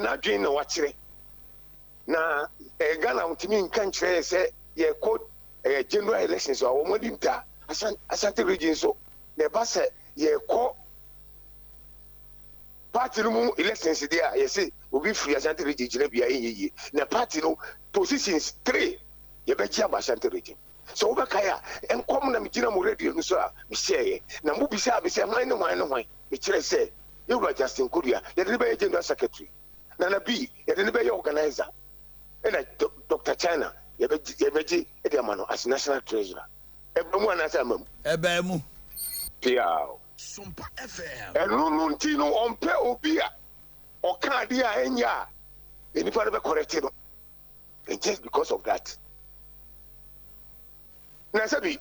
not doing no what's it. Now, a Ghana to me in country say, ye quote a general elections or what in that. Asante region so, the bus ye quote party no elections there, you see, will be free Asante region, Jilabia. The party no positions 3, ye bet you Asante region. So Obakaya, and common and Mijina radio, so we say, Namubisa, we say, mine, which I say, you were Justin Korea, the Liberal General Secretary. Nana B, the Liberal organizer, and Dr. China, Yebeji, Ediamano, as National Treasurer. Everyone as a Ebemu. Piao. SOMPA FM. And Nuntino on Pe Obia or Cardia Enya. And if I ever corrected, and just because of that. Nasabi,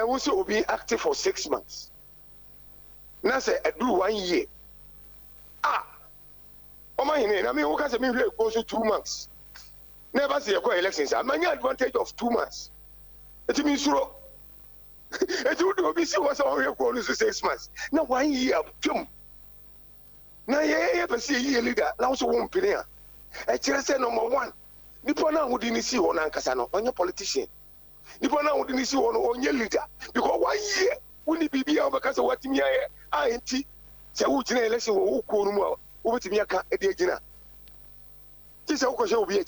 also be active for 6 months. Nasa, I do 1 year. Oh my, I mean, who can say goes to 2 months? Never see a elections. I mean, advantage of 2 months. It means so. It would be so was only going to 6 months. Now 1 year, jump. Now, you ever see a year leader, now so won't be there. I just say number 1. Nipona would didn't see on Ankasano, on your politician. Nipona would didn't see on your leader. Because 1 year, wouldn't it be because of what me I ain't. So, which election will call more over to me at the agenda. This is how will be a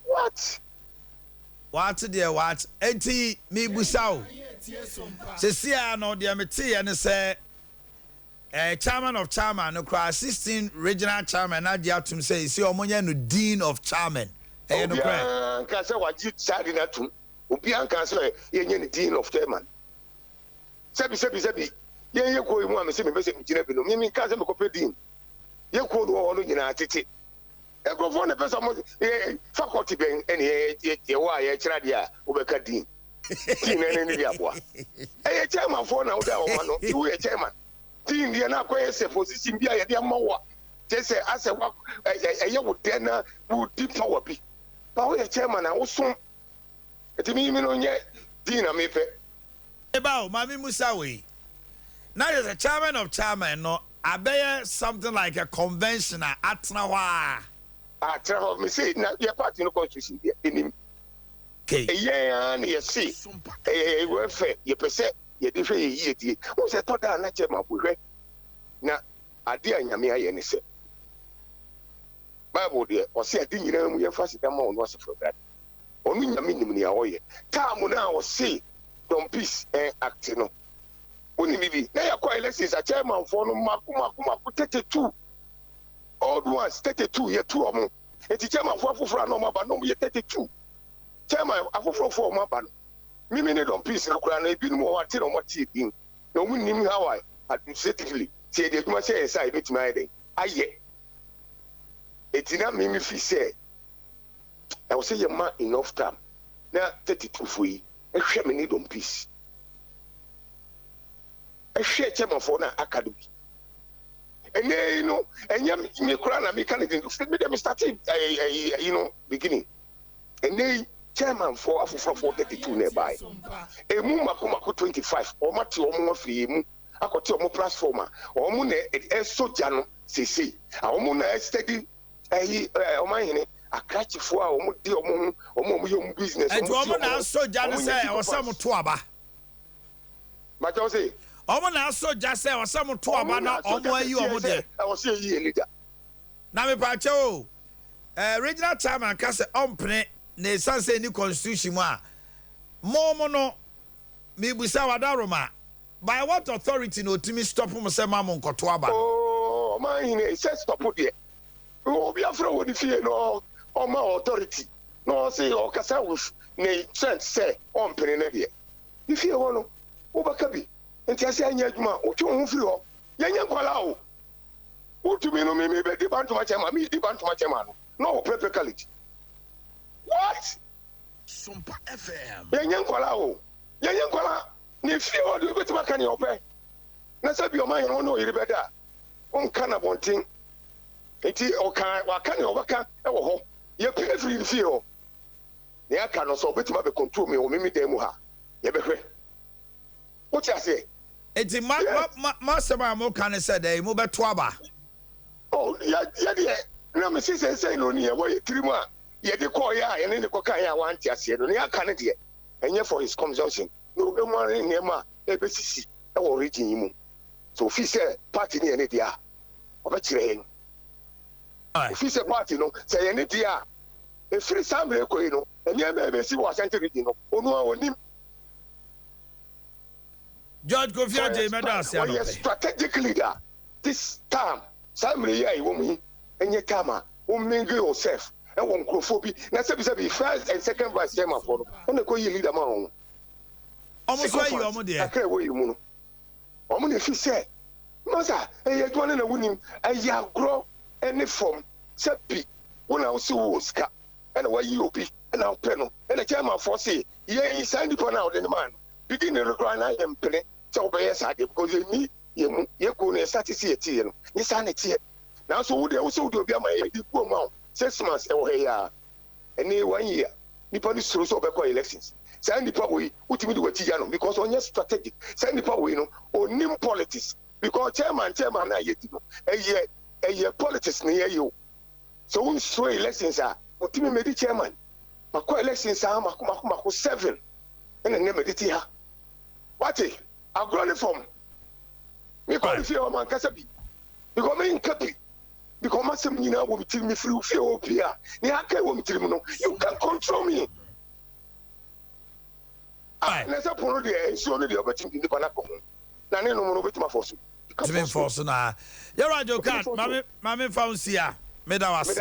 What? What dear what? Eti me busao. Sesia no dear meti and say chairman of chairman no cry 16 regional chairman na dia tum say see omonya no dean of chairman. Eh no cry. Kan say waji sadi na tum. Obi an kan say yenye no dean of chairman. Sebi. Ye ko mu am say me be say me gina bi no. Me kan say me ko pe dean. Ye ko do no nyina tete. Egrofo ne pesa mo faculty ben ene ye wa ye kira dia obeka din tin ene ni dia boa e chairman for na oda o ma no you ye chairman tin dia na akoye se position bia ye dia ma wa je se ase wa ye wo de na wo deep power bi ba wo ye chairman na wo so etimi mi no nye din na me pe e ba o mami musa we now is a chairman of chairman no abeye something like a convention atna wa travel me say na your party no constitution there enim okay yeah na you see we fe you pese you dey fe ye die who say to da na chairman bohwe na ade anyame aye ne se bible there o say ade nyina mu ye fa sida ma ono se for that onu nyame nim ne awoye time na o say don peace act no oni bibi na ya kwa elections a chairman for no makuma 32 old ones 32 ye 2 omo eti chairman for afoforo na omo ba no ye 32 chairman afoforo for omo ba no mimi ne don peace na kura na ebi no wa ti no mo ti din na omu nim how I administratively say the aduma say say beti ma eden aye eti na mimi fi say I will say your man enough time na 32 for yi e hwe me ne don peace e hwe chairman for na academy. And then, you know, and you crown and me started, beginning. And then, chairman for 32 nearby. A mumako 25, or Mati or Mofi, I got your platformer, or Mune, a sojano, CC, our Muna steady, a mine, a catch for our more business. And woman also Janus or some Tuaba. But I say, Omo na so just say or some to abana omo ayi omo de I was say ye leader na me pa che o regional chairman ka say ompene na sanse ni constitution mu a mo no me busa wadaroma by what authority no timi stop mo say ma mo nkoto aba oh man he say stop there o bi afro wo di fie no o ma authority no say o kasa wo na sense say ompene na de di fie wo no wo baka bi enti ase anya adwuma otwe ho firi ho yenya nkwala o Wontumi no me be di bantu ma chema me di bantu ma chema no practically what SOMPA FM yenya nkwala ni fie o do betima kan ye ope na sabi o man no yiri beda on kana bontin enti o kan wa kan ye obaka e wo ho ye pay free fie o ne aka no so betima be control me o me dem ha ye be hwe what you say Eti ma sema mo kan say dey mo beto aba. Oh, yeah. Na me say no ne we tirimu a ye de call ya ye ne ko kan ya wan ti ase no ne aka ne de enye for his consumption. No be mo ne ma e be sisi e wo region yi mu. So fi say party ne de a obekire no. Fi say party no say ye ne de a e free sambre ko yi no enye be si Washington region no onu a onim. George Kofi Ajay medasi ano. Strategic leader this time sambre ya iwo mu enye kama mingle yourself and one crofobia. Na say first and second vice chairman for no ko yi leader man. Almost why you omo there. Akere wo yi mu no. Omo ne fi say masa e to na wunim aya agro any form sepi wona wo se wo ska and why you obi and now peno and the chairman for say ye sign the now the man begin the require na am pene so be yes because you ye ko ne satisfy no ni sa na tie now so wo de wo so do obi ama ye di ku ma 6 months e wo he ya any 1 year nipa ni suru so be call elections send the power we utimi di wati ya no because on your strategic send the power we no onim politics because chairman na yeti no eye politics na ye yo so we so elections are utimi medi chairman makọ elections are mako 7 and na mediti ha what agro form me call if you man kasa bi because me nkapi because masem nyina wo bitiri me free fear opia ni aka wo bitiri mu no you can control me na say pono de so no de obetim di pa na ko na ne no mo obetima force Joekad mame found sia me da wase